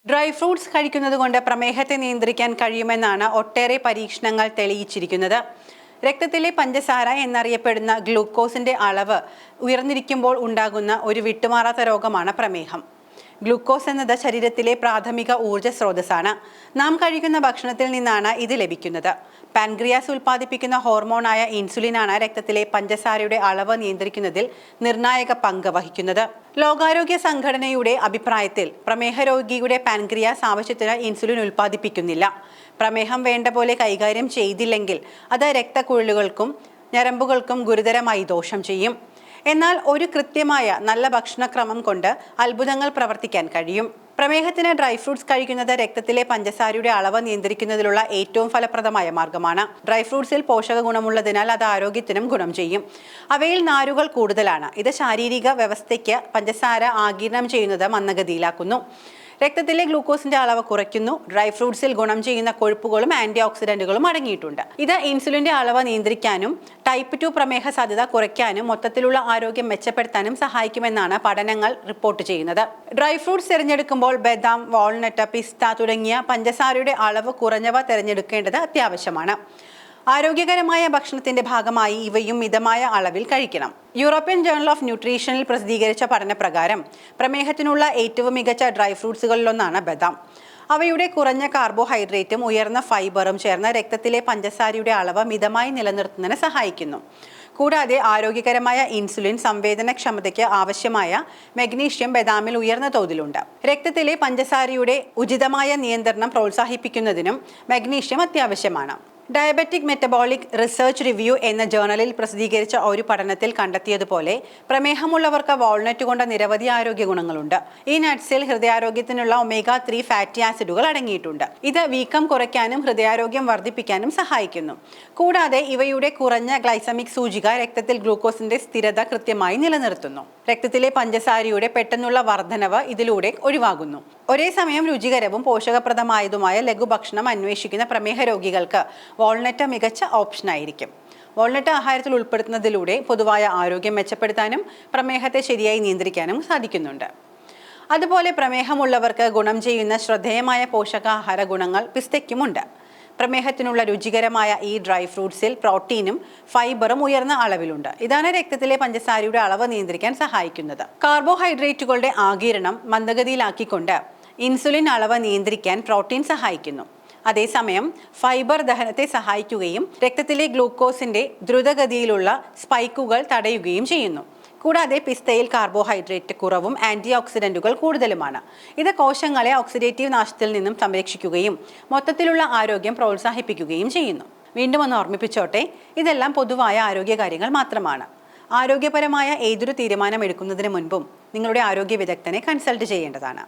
Dry fruits കഴിക്കുന്നതുകൊണ്ട് പ്രമേഹത്തെ നിയന്ത്രിക്കാൻ കഴിയുമെന്നാണ് ഒട്ടേറെ പരീക്ഷണങ്ങൾ തെളിയിച്ചിരിക്കുന്നത്. രക്തത്തിലെ പഞ്ചസാര എന്നറിയപ്പെടുന്ന ഗ്ലൂക്കോസിന്റെ അളവ് ഉയർന്നിരിക്കുമ്പോൾ ഉണ്ടാകുന്ന ഒരു വിട്ടുമാറാത്ത രോഗമാണ് പ്രമേഹം. ഗ്ലൂക്കോസ് എന്നത് ശരീരത്തിലെ പ്രാഥമിക ഊർജ്ജ സ്രോതസ്സാണ്. നാം കഴിക്കുന്ന ഭക്ഷണത്തിൽ നിന്നാണ് ഇത് ലഭിക്കുന്നത്. പാൻക്രിയാസ് ഉൽപ്പാദിപ്പിക്കുന്ന ഹോർമോണായ ഇൻസുലിനാണ് രക്തത്തിലെ പഞ്ചസാരയുടെ അളവ് നിയന്ത്രിക്കുന്നതിൽ നിർണായക പങ്ക് വഹിക്കുന്നത്. ലോകാരോഗ്യ സംഘടനയുടെ അഭിപ്രായത്തിൽ പ്രമേഹ രോഗിയുടെ പാൻക്രിയാസ് ആവശ്യത്തിന് ഇൻസുലിൻ ഉൽപ്പാദിപ്പിക്കുന്നില്ല. പ്രമേഹം വേണ്ട പോലെ കൈകാര്യം ചെയ്തില്ലെങ്കിൽ അത് രക്തക്കുഴലുകൾക്കും ഞരമ്പുകൾക്കും ഗുരുതരമായി ദോഷം ചെയ്യും. എന്നാൽ ഒരു കൃത്യമായ നല്ല ഭക്ഷണക്രമം കൊണ്ട് അത്ഭുതങ്ങൾ പ്രവർത്തിക്കാൻ കഴിയും. പ്രമേഹത്തിന് ഡ്രൈ ഫ്രൂട്ട്സ് കഴിക്കുന്നത് രക്തത്തിലെ പഞ്ചസാരയുടെ അളവ് നിയന്ത്രിക്കുന്നതിലുള്ള ഏറ്റവും ഫലപ്രദമായ മാർഗമാണ്. ഡ്രൈ ഫ്രൂട്ട്സിൽ പോഷക ഗുണമുള്ളതിനാൽ അത് ആരോഗ്യത്തിനും ഗുണം ചെയ്യും. അവയിൽ നാരുകൾ കൂടുതലാണ്. ഇത് ശാരീരിക വ്യവസ്ഥയ്ക്ക് പഞ്ചസാര ആഗിരണം ചെയ്യുന്നത് മന്ദഗതിയിലാക്കുന്നു. രക്തത്തിലെ ഗ്ലൂക്കോസിന്റെ അളവ് കുറയ്ക്കുന്നു. ഡ്രൈ ഫ്രൂട്ട്സിൽ ഗുണം ചെയ്യുന്ന കൊഴുപ്പുകളും ആന്റി ഓക്സിഡന്റുകളും അടങ്ങിയിട്ടുണ്ട്. ഇത് ഇൻസുലിന്റെ അളവ് നിയന്ത്രിക്കാനും ടൈപ്പ് 2 പ്രമേഹ സാധ്യത കുറയ്ക്കാനും മൊത്തത്തിലുള്ള ആരോഗ്യം മെച്ചപ്പെടുത്താനും സഹായിക്കുമെന്നാണ് പഠനങ്ങൾ റിപ്പോർട്ട് ചെയ്യുന്നത്. ഡ്രൈ ഫ്രൂട്ട്സ് തിരഞ്ഞെടുക്കുമ്പോൾ ബദാം, വാൾനട്ട്, പിസ്ത തുടങ്ങിയ പഞ്ചസാരയുടെ അളവ് കുറഞ്ഞവ തിരഞ്ഞെടുക്കേണ്ടത് അത്യാവശ്യമാണ്. ആരോഗ്യകരമായ ഭക്ഷണത്തിന്റെ ഭാഗമായി ഇവയും മിതമായ അളവിൽ കഴിക്കണം. യൂറോപ്യൻ ജേണൽ ഓഫ് ന്യൂട്രീഷനിൽ പ്രസിദ്ധീകരിച്ച പഠനപ്രകാരം പ്രമേഹത്തിനുള്ള ഏറ്റവും മികച്ച ഡ്രൈ ഫ്രൂട്ട്സുകളിലൊന്നാണ് ബദാം. അവയുടെ കുറഞ്ഞ കാർബോഹൈഡ്രേറ്റും ഉയർന്ന ഫൈബറും ചേർന്ന് രക്തത്തിലെ പഞ്ചസാരയുടെ അളവ് മിതമായി നിലനിർത്തുന്നതിന് സഹായിക്കുന്നു. കൂടാതെ ആരോഗ്യകരമായ ഇൻസുലിൻ സംവേദനക്ഷമതയ്ക്ക് ആവശ്യമായ മഗ്നീഷ്യം ബദാമിൽ ഉയർന്ന തോതിലുണ്ട്. രക്തത്തിലെ പഞ്ചസാരയുടെ ഉചിതമായ നിയന്ത്രണം പ്രോത്സാഹിപ്പിക്കുന്നതിനും മഗ്നീഷ്യം അത്യാവശ്യമാണ്. ഡയബറ്റിക് മെറ്റബോളിക് റിസർച്ച് റിവ്യൂ എന്ന ജേണലിൽ പ്രസിദ്ധീകരിച്ച ഒരു പഠനത്തിൽ കണ്ടെത്തിയതുപോലെ പ്രമേഹമുള്ളവർക്ക് വാൾനട്ട് കൊണ്ട് നിരവധി ആരോഗ്യ ഗുണങ്ങളുണ്ട്. ഈ നട്ട്സിൽ ഹൃദയാരോഗ്യത്തിനുള്ള omega-3 ഫാറ്റി ആസിഡുകൾ അടങ്ങിയിട്ടുണ്ട്. ഇത് വീക്കം കുറയ്ക്കാനും ഹൃദയാരോഗ്യം വർദ്ധിപ്പിക്കാനും സഹായിക്കുന്നു. കൂടാതെ ഇവയുടെ കുറഞ്ഞ ഗ്ലൈസമിക് സൂചിക രക്തത്തിൽ ഗ്ലൂക്കോസിന്റെ സ്ഥിരത കൃത്യമായി നിലനിർത്തുന്നു. രക്തത്തിലെ പഞ്ചസാരയുടെ പെട്ടെന്നുള്ള വർധനവ് ഇതിലൂടെ ഒഴിവാകുന്നു. ഒരേ സമയം രുചികരവും പോഷകപ്രദമായതുമായ ലഘുഭക്ഷണം അന്വേഷിക്കുന്ന പ്രമേഹ രോഗികൾക്ക് വാൾനട്ട് മികച്ച ഓപ്ഷനായിരിക്കും. വാൾനട്ട് ആഹാരത്തിൽ ഉൾപ്പെടുത്തുന്നതിലൂടെ പൊതുവായ ആരോഗ്യം മെച്ചപ്പെടുത്താനും പ്രമേഹത്തെ ശരിയായി നിയന്ത്രിക്കാനും സാധിക്കുന്നുണ്ട്. അതുപോലെ പ്രമേഹമുള്ളവർക്ക് ഗുണം ചെയ്യുന്ന ശ്രദ്ധേയമായ പോഷകാഹാര ഗുണങ്ങൾ പിസ്തയ്ക്കുമുണ്ട്. പ്രമേഹത്തിനുള്ള രുചികരമായ ഈ ഡ്രൈ ഫ്രൂട്ട്സിൽ പ്രോട്ടീനും ഫൈബറും ഉയർന്ന അളവിലുണ്ട്. ഇതാണ് രക്തത്തിലെ പഞ്ചസാരയുടെ അളവ് നിയന്ത്രിക്കാൻ സഹായിക്കുന്നത്. കാർബോഹൈഡ്രേറ്റുകളുടെ ആഗിരണം മന്ദഗതിയിലാക്കിക്കൊണ്ട് ഇൻസുലിൻ അളവ് നിയന്ത്രിക്കാൻ പ്രോട്ടീൻ സഹായിക്കുന്നു. അതേസമയം ഫൈബർ ദഹനത്തെ സഹായിക്കുകയും രക്തത്തിലെ ഗ്ലൂക്കോസിന്റെ ദ്രുതഗതിയിലുള്ള സ്പൈക്കുകൾ തടയുകയും ചെയ്യുന്നു. കൂടാതെ പിസ്തയിൽ കാർബോഹൈഡ്രേറ്റ് കുറവും ആന്റി ഓക്സിഡന്റുകൾ കൂടുതലുമാണ്. ഇത് കോശങ്ങളെ ഓക്സിഡേറ്റീവ് നാശത്തിൽ നിന്നും സംരക്ഷിക്കുകയും മൊത്തത്തിലുള്ള ആരോഗ്യം പ്രോത്സാഹിപ്പിക്കുകയും ചെയ്യുന്നു. വീണ്ടും ഒന്ന് ഓർമ്മിപ്പിച്ചോട്ടെ, ഇതെല്ലാം പൊതുവായ ആരോഗ്യകാര്യങ്ങൾ മാത്രമാണ്. ആരോഗ്യപരമായ ഏതൊരു തീരുമാനം എടുക്കുന്നതിന് മുൻപും നിങ്ങളുടെ ആരോഗ്യ വിദഗ്ധനെ കൺസൾട്ട് ചെയ്യേണ്ടതാണ്.